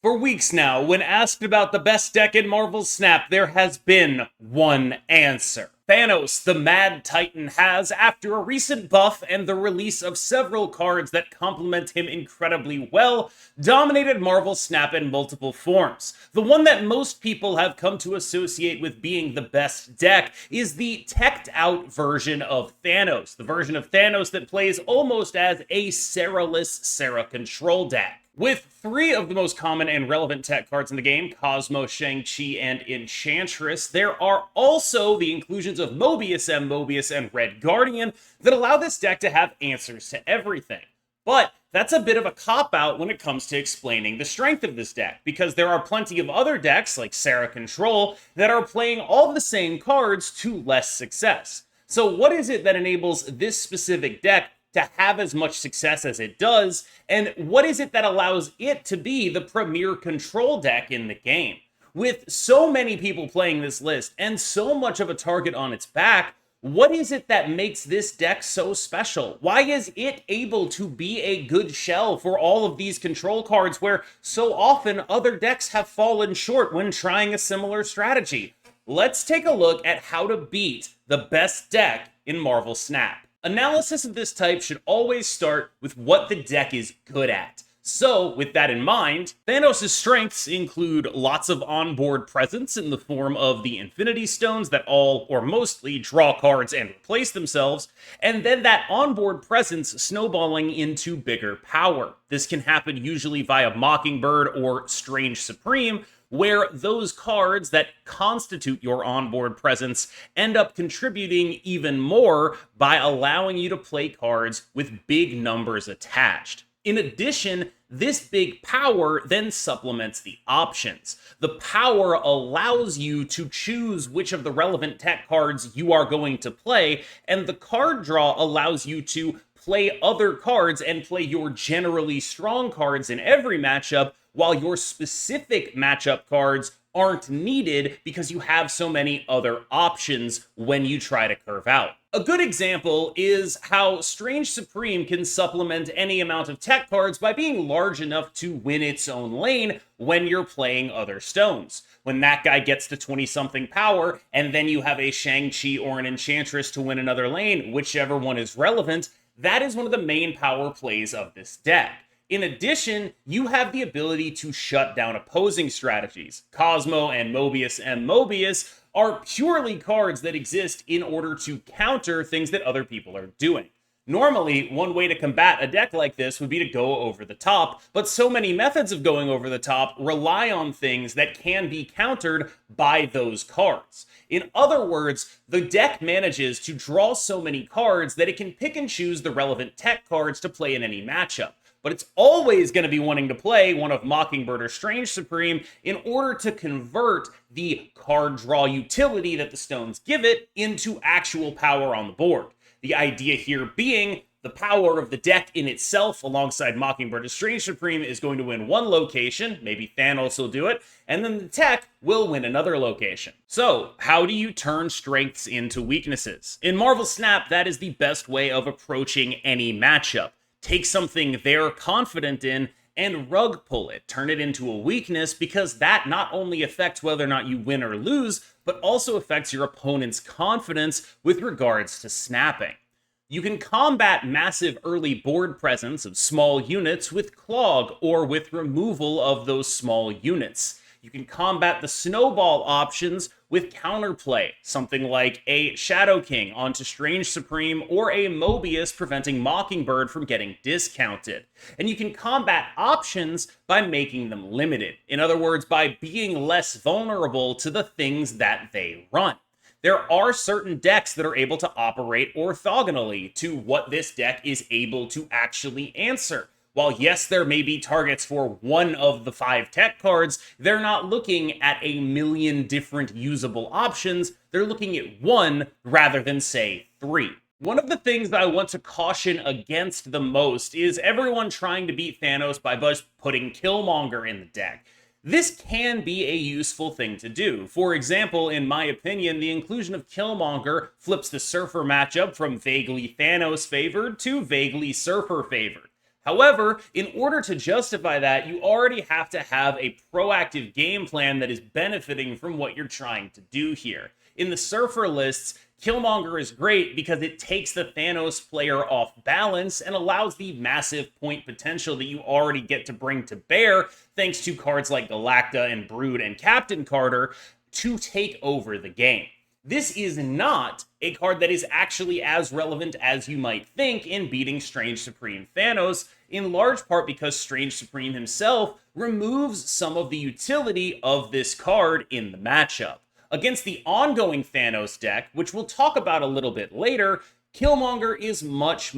For weeks now, when asked about the best deck in Marvel's Snap, there has been one answer. Thanos, the Mad Titan, has, after a recent buff and the release of several cards that complement him incredibly well, dominated Marvel Snap in multiple forms. The one that most people have come to associate with being the best deck is the teched out version of Thanos, the version of Thanos that plays almost as a Serra-less Serra control deck. With three of the most common and relevant tech cards in the game, Cosmo, Shang-Chi, and Enchantress, there are also the inclusions of Mobius, Mobius, and Red Guardian that allow this deck to have answers to everything. But that's a bit of a cop-out when it comes to explaining the strength of this deck, because there are plenty of other decks, like Serra Control, that are playing all the same cards to less success. So what is it that enables this specific deck to have as much success as it does, and what is it that allows it to be the premier control deck in the game? With so many people playing this list and so much of a target on its back, what is it that makes this deck so special? Why is it able to be a good shell for all of these control cards where so often other decks have fallen short when trying a similar strategy? Let's take a look at how to beat the best deck in Marvel Snap. Analysis of this type should always start with what the deck is good at. So, with that in mind, Thanos' strengths include lots of onboard presence in the form of the Infinity Stones that all, or mostly, draw cards and replace themselves, and then that onboard presence snowballing into bigger power. This can happen usually via Mockingbird or Strange Supreme, where those cards that constitute your onboard presence end up contributing even more by allowing you to play cards with big numbers attached. In addition, this big power then supplements the options. The power allows you to choose which of the relevant tech cards you are going to play, and the card draw allows you to play other cards and play your generally strong cards in every matchup, while your specific matchup cards aren't needed because you have so many other options when you try to curve out. A good example is how Strange Supreme can supplement any amount of tech cards by being large enough to win its own lane when you're playing other stones. When that guy gets to 20-something power, and then you have a Shang-Chi or an Enchantress to win another lane, whichever one is relevant, that is one of the main power plays of this deck. In addition, you have the ability to shut down opposing strategies. Cosmo and Mobius are purely cards that exist in order to counter things that other people are doing. Normally, one way to combat a deck like this would be to go over the top, but so many methods of going over the top rely on things that can be countered by those cards. In other words, the deck manages to draw so many cards that it can pick and choose the relevant tech cards to play in any matchup. But it's always going to be wanting to play one of Mockingbird or Strange Supreme in order to convert the card draw utility that the stones give it into actual power on the board. The idea here being the power of the deck in itself alongside Mockingbird or Strange Supreme is going to win one location, maybe Thanos will do it, and then the tech will win another location. So, how do you turn strengths into weaknesses? In Marvel Snap, that is the best way of approaching any matchup. Take something they're confident in and rug pull it, turn it into a weakness, because that not only affects whether or not you win or lose, but also affects your opponent's confidence with regards to snapping. You can combat massive early board presence of small units with Clog or with removal of those small units. You can combat the snowball options with counterplay, something like a Shadow King onto Strange Supreme or a Mobius preventing Mockingbird from getting discounted. And you can combat options by making them limited. In other words, by being less vulnerable to the things that they run. There are certain decks that are able to operate orthogonally to what this deck is able to actually answer. While yes, there may be targets for one of the 5 tech cards, they're not looking at a million different usable options. They're looking at one rather than, say, 3. One of the things that I want to caution against the most is everyone trying to beat Thanos by just putting Killmonger in the deck. This can be a useful thing to do. For example, in my opinion, the inclusion of Killmonger flips the Surfer matchup from vaguely Thanos favored to vaguely Surfer favored. However, in order to justify that, you already have to have a proactive game plan that is benefiting from what you're trying to do here. In the Surfer lists, Killmonger is great because it takes the Thanos player off balance and allows the massive point potential that you already get to bring to bear thanks to cards like Galacta and Brood and Captain Carter to take over the game. This is not a card that is actually as relevant as you might think in beating Strange Supreme Thanos, in large part because Strange Supreme himself removes some of the utility of this card in the matchup. Against the ongoing Thanos deck, which we'll talk about a little bit later, Killmonger is much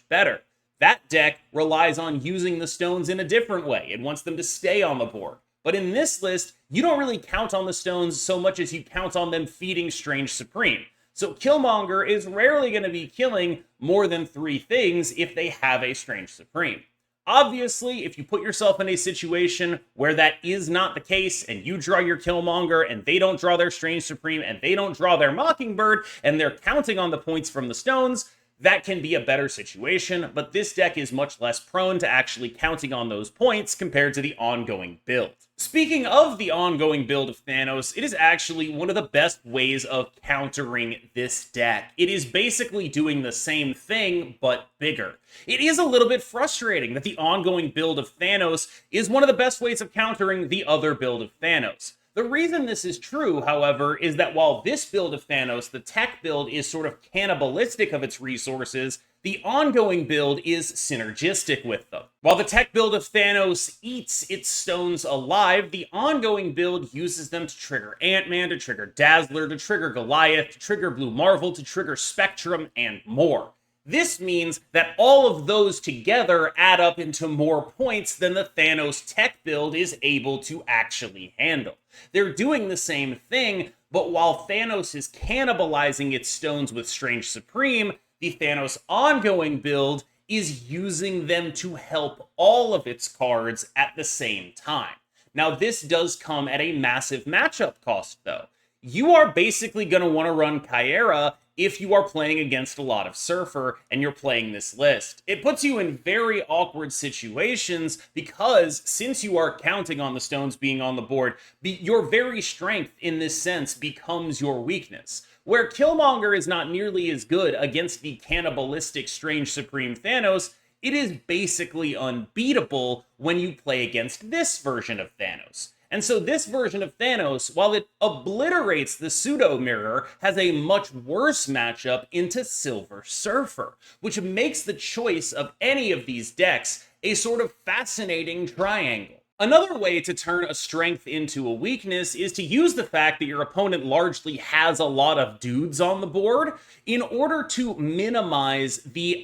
better. That deck relies on using the stones in a different way. It wants them to stay on the board. But in this list, you don't really count on the stones so much as you count on them feeding Strange Supreme. So Killmonger is rarely going to be killing more than 3 things if they have a Strange Supreme. Obviously, if you put yourself in a situation where that is not the case, and you draw your Killmonger, and they don't draw their Strange Supreme, and they don't draw their Mockingbird, and they're counting on the points from the stones, that can be a better situation, but this deck is much less prone to actually counting on those points compared to the ongoing build. Speaking of the ongoing build of Thanos, it is actually one of the best ways of countering this deck. It is basically doing the same thing, but bigger. It is a little bit frustrating that the ongoing build of Thanos is one of the best ways of countering the other build of Thanos. The reason this is true, however, is that while this build of Thanos, the tech build, is sort of cannibalistic of its resources, the ongoing build is synergistic with them. While the tech build of Thanos eats its stones alive, the ongoing build uses them to trigger Ant-Man, to trigger Dazzler, to trigger Goliath, to trigger Blue Marvel, to trigger Spectrum, and more. This means that all of those together add up into more points than the Thanos tech build is able to actually handle. They're doing the same thing, but while Thanos is cannibalizing its stones with Strange Supreme, the Thanos ongoing build is using them to help all of its cards at the same time. Now, this does come at a massive matchup cost, though. You are basically going to want to run Kyera if you are playing against a lot of Surfer and you're playing this list. It puts you in very awkward situations because since you are counting on the stones being on the board, your very strength in this sense becomes your weakness. Where Killmonger is not nearly as good against the cannibalistic Strange Supreme Thanos, it is basically unbeatable when you play against this version of Thanos. And so this version of Thanos, while it obliterates the pseudo-mirror, has a much worse matchup into Silver Surfer, which makes the choice of any of these decks a sort of fascinating triangle. Another way to turn a strength into a weakness is to use the fact that your opponent largely has a lot of dudes on the board in order to minimize the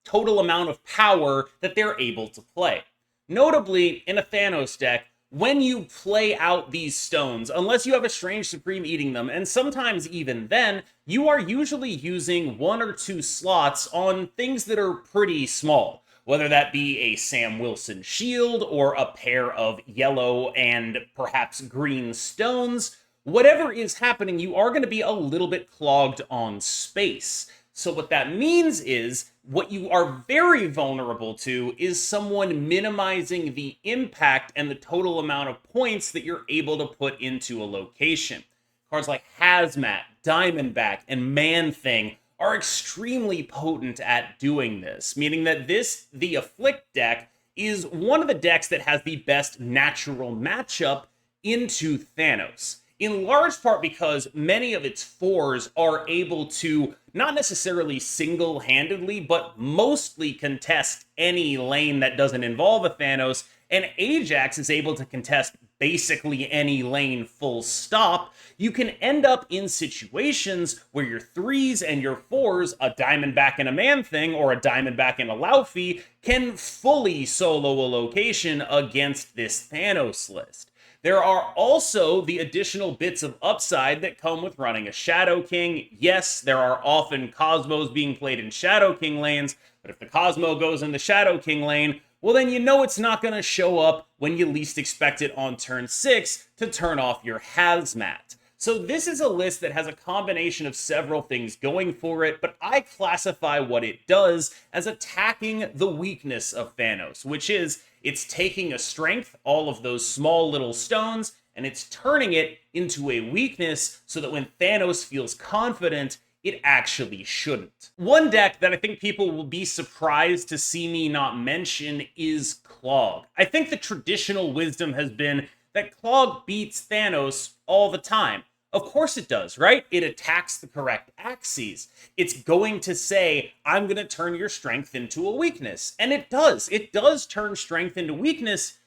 total amount of power that they're able to play. Notably, in a Thanos deck, when you play out these stones, unless you have a Strange Supreme eating them, and sometimes even then, you are usually using 1 or 2 slots on things that are pretty small, whether that be a Sam Wilson shield or a pair of yellow and perhaps green stones. Whatever is happening, you are going to be a little bit clogged on space. So what that means is, what you are very vulnerable to is someone minimizing the impact and the total amount of points that you're able to put into a location. Cards like Hazmat, Diamondback, and Man-Thing are extremely potent at doing this, meaning that the Afflict deck is one of the decks that has the best natural matchup into Thanos. In large part because many of its 4s are able to not necessarily single-handedly, but mostly contest any lane that doesn't involve a Thanos, and Ajax is able to contest basically any lane full stop. You can end up in situations where your 3s and your 4s, a Diamondback and a Man-Thing, or a Diamondback and a Laufey, can fully solo a location against this Thanos list. There are also the additional bits of upside that come with running a Shadow King. Yes, there are often Cosmos being played in Shadow King lanes, but if the Cosmo goes in the Shadow King lane, well then you know it's not going to show up when you least expect it on turn 6 to turn off your Hazmat. So this is a list that has a combination of several things going for it, but I classify what it does as attacking the weakness of Thanos, which is it's taking a strength, all of those small little stones, and it's turning it into a weakness so that when Thanos feels confident, it actually shouldn't. One deck that I think people will be surprised to see me not mention is Clog. I think the traditional wisdom has been that Clog beats Thanos all the time. Of course it does, right? It attacks the correct axes. It's going to say, I'm going to turn your strength into a weakness. And it does. It does turn strength into weakness,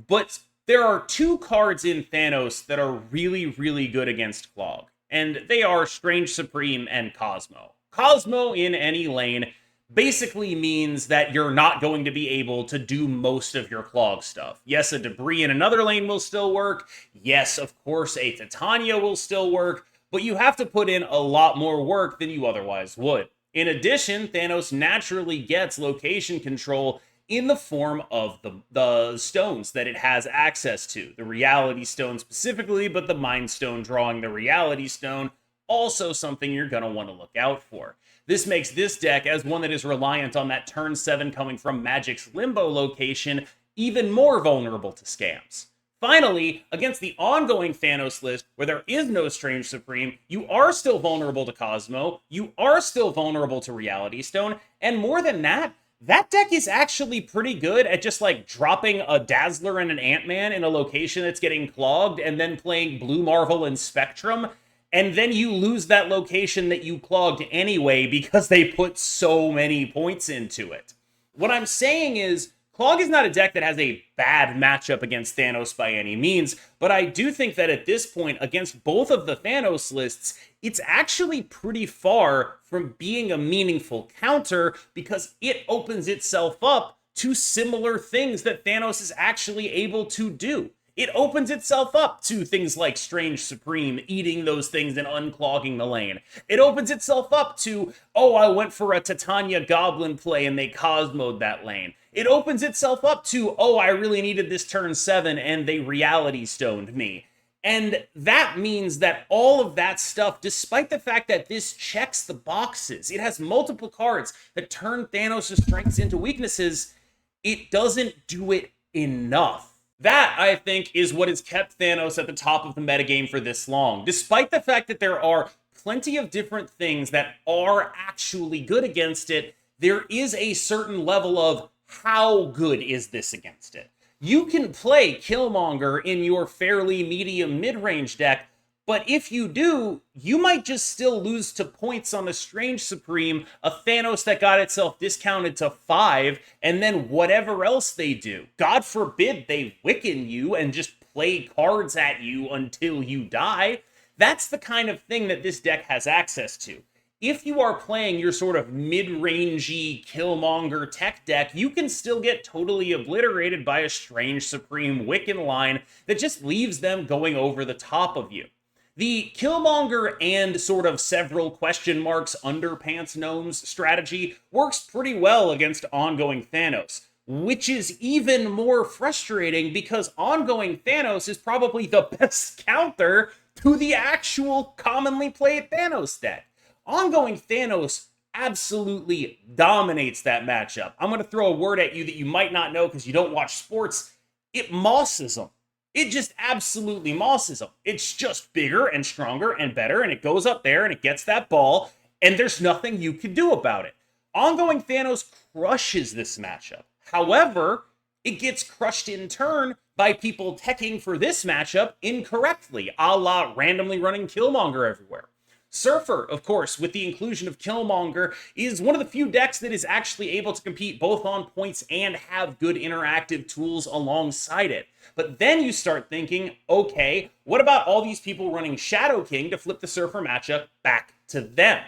but there are two cards in Thanos that are really, really good against Clog. And they are Strange Supreme and Cosmo. Cosmo in any lane basically means that you're not going to be able to do most of your Clog stuff. Yes, a debris in another lane will still work. Yes, of course, a Titania will still work, but you have to put in a lot more work than you otherwise would. In addition, Thanos naturally gets location control in the form of the stones that it has access to. The Reality Stone specifically, but the Mind Stone drawing the Reality Stone, also something you're going to want to look out for. This makes this deck, as one that is reliant on that turn 7 coming from Magic's Limbo location, even more vulnerable to scams. Finally, against the ongoing Thanos list, where there is no Strange Supreme, you are still vulnerable to Cosmo, you are still vulnerable to Reality Stone, and more than that, that deck is actually pretty good at just like dropping a Dazzler and an Ant-Man in a location that's getting clogged and then playing Blue Marvel and Spectrum, and then you lose that location that you clogged anyway because they put so many points into it. What I'm saying is, Clog is not a deck that has a bad matchup against Thanos by any means, but I do think that at this point, against both of the Thanos lists, it's actually pretty far from being a meaningful counter because it opens itself up to similar things that Thanos is actually able to do. It opens itself up to things like Strange Supreme, eating those things and unclogging the lane. It opens itself up to, oh, I went for a Titania Goblin play and they Cosmo'd that lane. It opens itself up to, oh, I really needed this turn 7 and they Reality Stoned me. And that means that all of that stuff, despite the fact that this checks the boxes, it has multiple cards that turn Thanos' strengths into weaknesses, it doesn't do it enough. That, I think, is what has kept Thanos at the top of the metagame for this long. Despite the fact that there are plenty of different things that are actually good against it, there is a certain level of how good is this against it. You can play Killmonger in your fairly medium mid-range deck, but if you do, you might just still lose to points on a Strange Supreme, a Thanos that got itself discounted to 5, and then whatever else they do. God forbid they Wiccan you and just play cards at you until you die. That's the kind of thing that this deck has access to. If you are playing your sort of mid-rangey Killmonger tech deck, you can still get totally obliterated by a Strange Supreme Wiccan line that just leaves them going over the top of you. The Killmonger and sort of several question marks underpants gnomes strategy works pretty well against ongoing Thanos, which is even more frustrating because ongoing Thanos is probably the best counter to the actual commonly played Thanos deck. Ongoing Thanos absolutely dominates that matchup. I'm going to throw a word at you that you might not know because you don't watch sports. It mosses them. It just absolutely mosses them. It's just bigger and stronger and better, and it goes up there and it gets that ball, and there's nothing you can do about it. Ongoing Thanos crushes this matchup. However, it gets crushed in turn by people teching for this matchup incorrectly, a la randomly running Killmonger everywhere. Surfer, of course, with the inclusion of Killmonger, is one of the few decks that is actually able to compete both on points and have good interactive tools alongside it. But then you start thinking, okay, what about all these people running Shadow King to flip the Surfer matchup back to them?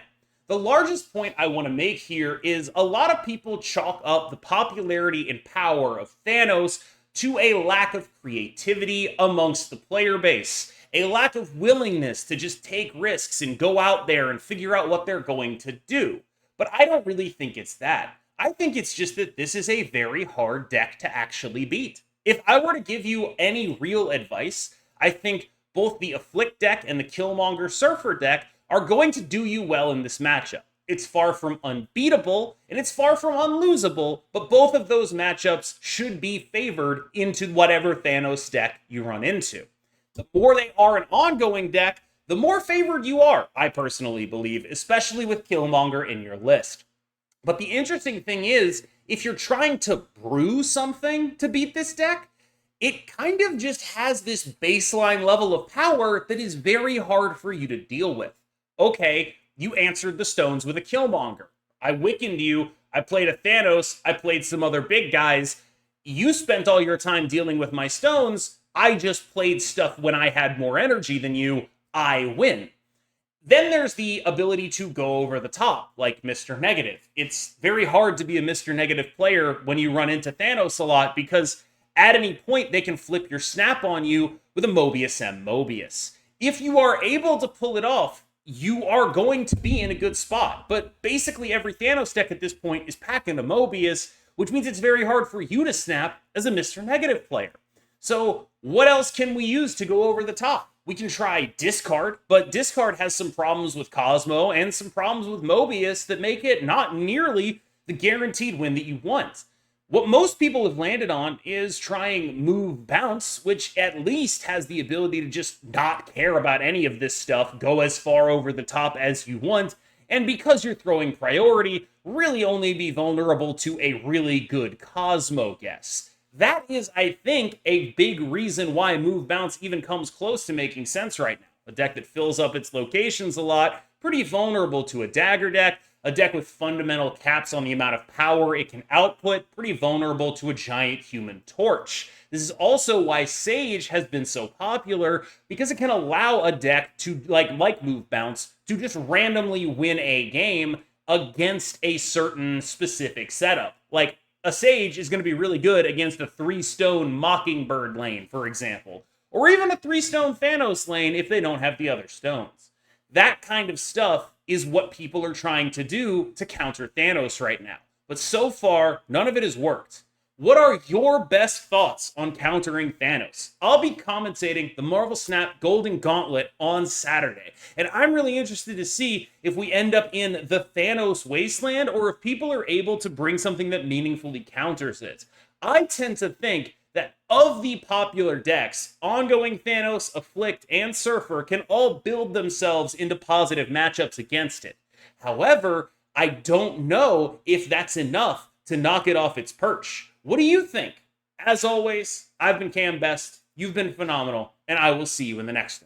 The largest point I want to make here is a lot of people chalk up the popularity and power of Thanos to a lack of creativity amongst the player base. A lack of willingness to just take risks and go out there and figure out what they're going to do. But I don't really think it's that. I think it's just that this is a very hard deck to actually beat. If I were to give you any real advice, I think both the Afflict deck and the Killmonger Surfer deck are going to do you well in this matchup. It's far from unbeatable, and it's far from unlosable, but both of those matchups should be favored into whatever Thanos deck you run into. The more they are an ongoing deck, the more favored you are, I personally believe, especially with Killmonger in your list. But the interesting thing is, if you're trying to brew something to beat this deck, it kind of just has this baseline level of power that is very hard for you to deal with. Okay, you answered the stones with a Killmonger. I Wickened you, I played a Thanos, I played some other big guys. You spent all your time dealing with my stones, I just played stuff when I had more energy than you, I win. Then there's the ability to go over the top, like Mr. Negative. It's very hard to be a Mr. Negative player when you run into Thanos a lot, because at any point they can flip your snap on you with a Mobius M. Mobius. If you are able to pull it off, you are going to be in a good spot. But basically every Thanos deck at this point is packing a Mobius, which means it's very hard for you to snap as a Mr. Negative player. So what else can we use to go over the top? We can try Discard, but Discard has some problems with Cosmo and some problems with Mobius that make it not nearly the guaranteed win that you want. What most people have landed on is trying Move Bounce, which at least has the ability to just not care about any of this stuff, go as far over the top as you want, and because you're throwing priority, really only be vulnerable to a really good Cosmo guess. That is, I think, a big reason why Move Bounce even comes close to making sense right now. A deck that fills up its locations a lot, pretty vulnerable to a dagger deck, a deck with fundamental caps on the amount of power it can output, pretty vulnerable to a giant human torch. This is also why Sage has been so popular, because it can allow a deck to, like Move Bounce, to just randomly win a game against a certain specific setup. Like, a Sage is going to be really good against a 3-stone Mockingbird lane, for example, or even a 3-stone Thanos lane if they don't have the other stones. That kind of stuff is what people are trying to do to counter Thanos right now. But so far, none of it has worked. What are your best thoughts on countering Thanos? I'll be commentating the Marvel Snap Golden Gauntlet on Saturday, and I'm really interested to see if we end up in the Thanos wasteland or if people are able to bring something that meaningfully counters it. I tend to think that of the popular decks, ongoing Thanos, Afflict, and Surfer can all build themselves into positive matchups against it. However, I don't know if that's enough to knock it off its perch. What do you think? As always, I've been KMBest, you've been phenomenal, and I will see you in the next one.